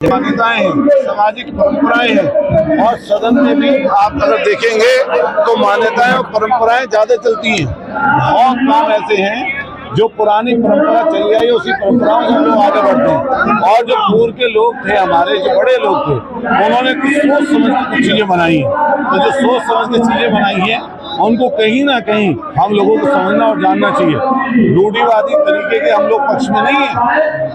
मान्यताएं हैं, सामाजिक परंपराएं हैं और सदन में भी आप अगर देखेंगे तो मान्यताएं और परंपराएं ज्यादा चलती हैं। बहुत काम ऐसे हैं जो पुरानी परंपरा चली आई, उसी परंपराओं से हम लोग आगे बढ़ते हैं। और जो पूर्व के लोग थे, हमारे जो बड़े लोग थे, उन्होंने कुछ सोच समझ के कुछ चीजें बनाई हैं। तो जो सोच समझ के चीजें बनाई हैं उनको कहीं ना कहीं हम लोगों को समझना और जानना चाहिए। रूढ़िवादी तरीके के हम लोग पक्ष में नहीं है।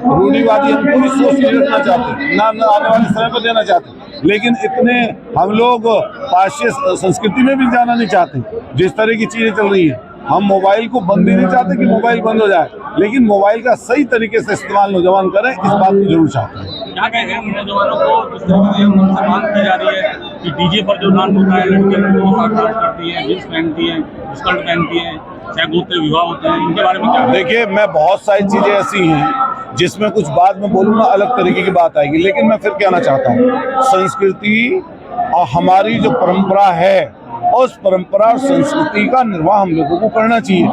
रूढ़िवादी हम पूरी सोच नहीं रखना चाहते, ना आने वाले समय पर देना चाहते, लेकिन इतने हम लोग पाश्चात्य संस्कृति में भी जाना नहीं चाहते। जिस तरह की चीजें चल रही है, हम मोबाइल को बंद ही नहीं चाहते कि मोबाइल बंद हो जाए, लेकिन मोबाइल का सही तरीके से इस्तेमाल नौजवान करें, इस बात को जरूर चाहते हैं। क्या कहेंगे नौजवानों को जिस तरीके से उनसे मांग की जा रही है कि डीजे पर जो डांस होता है, लड़कियां लड़कों के साथ डांस करती है, जींस पहनती है, स्कर्ट पहनती है, चाहे गोत्र विवाह होते हैं, इनके बारे में क्या? देखिए, मैं बहुत सारी चीजें ऐसी हैं जिसमें कुछ बाद में बोलूंगा, अलग तरीके की बात आएगी, लेकिन मैं फिर कहना चाहता हूँ, संस्कृति और हमारी जो परंपरा है, उस परंपरा और संस्कृति का निर्वाह हम लोगों को करना चाहिए।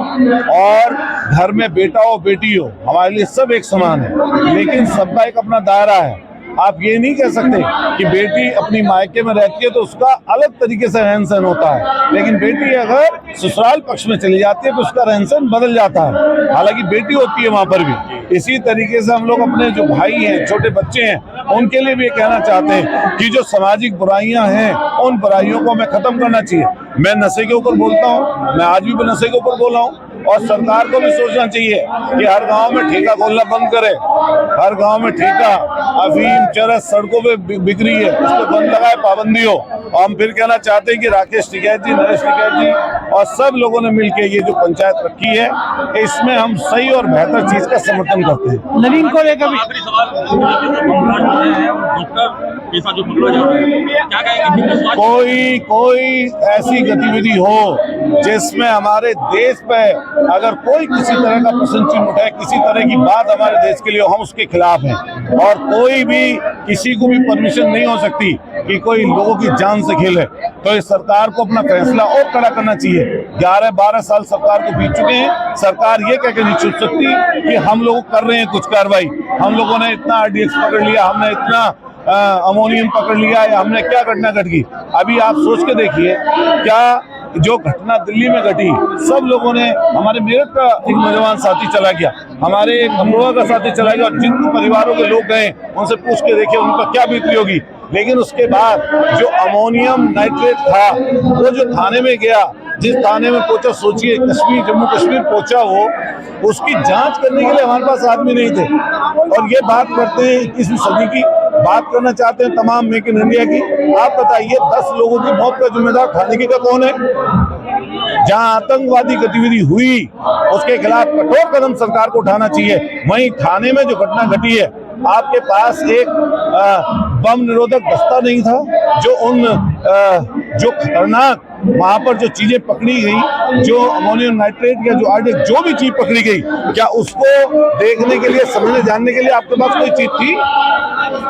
और घर में बेटा हो बेटी हो, हमारे लिए सब एक समान है, लेकिन सबका एक अपना दायरा है। आप ये नहीं कह सकते कि बेटी अपनी मायके में रहती है तो उसका अलग तरीके से रहन सहन होता है, लेकिन बेटी अगर ससुराल पक्ष में चली जाती है तो उसका रहन सहन बदल जाता है, हालांकि बेटी होती है वहां पर भी। इसी तरीके से हम लोग अपने जो भाई हैं, छोटे बच्चे हैं, उनके लिए भी कहना चाहते हैं कि जो सामाजिक बुराइयां हैं, उन बुराइयों को हमें खत्म करना चाहिए। मैं नशे के ऊपर बोलता हूँ, मैं आज भी नशे के ऊपर बोल रहा हूँ, और सरकार को भी सोचना चाहिए कि हर गांव में ठेका खोलना बंद करे। हर गांव में ठेका, अफीम, चरस सड़कों पे बिक्री है, उस पर बंद लगाए, पाबंदी हो। और हम फिर कहना चाहते हैं कि राकेश टिकैत जी, नरेश टिकैत जी और सब लोगों ने मिलकर ये जो पंचायत रखी है, इसमें हम सही और बेहतर चीज का समर्थन करते हैं। नवीन को लेकर आखिरी सवाल, पैसा जो पकड़ा जा रहा है, क्या कहेंगे? कोई ऐसी गतिविधि हो जिसमें हमारे देश पे अगर कोई किसी तरह का प्रश्न चिन्ह उठाए, किसी तरह की बात हमारे देश के लिए, हम उसके खिलाफ हैं। और कोई भी किसी को भी परमिशन नहीं हो सकती कि कोई लोगों की जान से खेले। तो इस सरकार को अपना फैसला और कड़ा करना चाहिए। 11-12 साल सरकार को बीत चुके हैं, सरकार ये कहकर नहीं छूट सकती कि हम लोग कर रहे हैं कुछ कार्रवाई, हम लोगों ने इतना RDX पकड़ लिया, हमने इतना अमोनियम पकड़ लिया, या हमने क्या घटना घट गई। अभी आप सोच के देखिए, क्या जो घटना दिल्ली में घटी, सब लोगों ने, हमारे मेरठ का एक नौजवान साथी चला गया, हमारे एक अमरोहा का साथी चला गया, और जिन परिवारों के लोग गए उनसे पूछ के देखिए उनका क्या बीती होगी। लेकिन उसके बाद जो अमोनियम नाइट्रेट था, वो जो थाने में गया, जिस थाने में पहुंचा, सोचिए कश्मीर, जम्मू कश्मीर पहुंचा वो, उसकी जांच करने के लिए हमारे पास आदमी नहीं थे। और ये बात करते हैं 21वीं सदी की, बात करना चाहते हैं तमाम मेक इन इंडिया की। आप बताइए, 10 लोगों की मौत का जिम्मेदार थाने का कौन है? जहां आतंकवादी गतिविधि हुई उसके खिलाफ कठोर कदम सरकार को उठाना चाहिए। वहीं थाने में जो घटना घटी है, आपके पास एक बम निरोधक दस्ता नहीं था, जो खतरनाक वहां पर जो चीजें पकड़ी गई, जो अमोनियम नाइट्रेट या जो RDX जो भी चीज पकड़ी गई, क्या उसको देखने के लिए, समझने जानने के लिए आपके पास कोई चीज थी?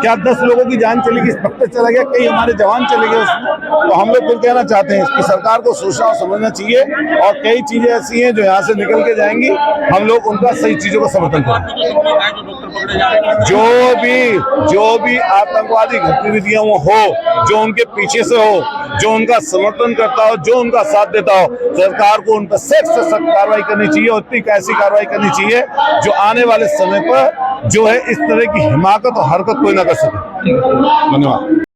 क्या 10 लोगों की जान चली गई, इंस्पेक्टर चला गया, कई हमारे जवान चले गए उसमें? तो हम लोग फिर कहना चाहते हैं कि सरकार को सोचना और समझना चाहिए, और कई चीजें ऐसी हैं जो यहाँ से निकल के जाएंगी, हम लोग उनका सही चीजों का समर्थन करें। जो भी आतंकवादी गतिविधियां हो, जो उनके पीछे से हो, जो उनका समर्थन करता हो, जो उनका साथ देता हो, सरकार को उन पर सख्त से सख्त कार्रवाई करनी चाहिए, और इतनी कैसी कार्रवाई करनी चाहिए जो आने वाले समय पर जो है इस तरह की हिमाकत और हरकत कोई ना कर सके। धन्यवाद।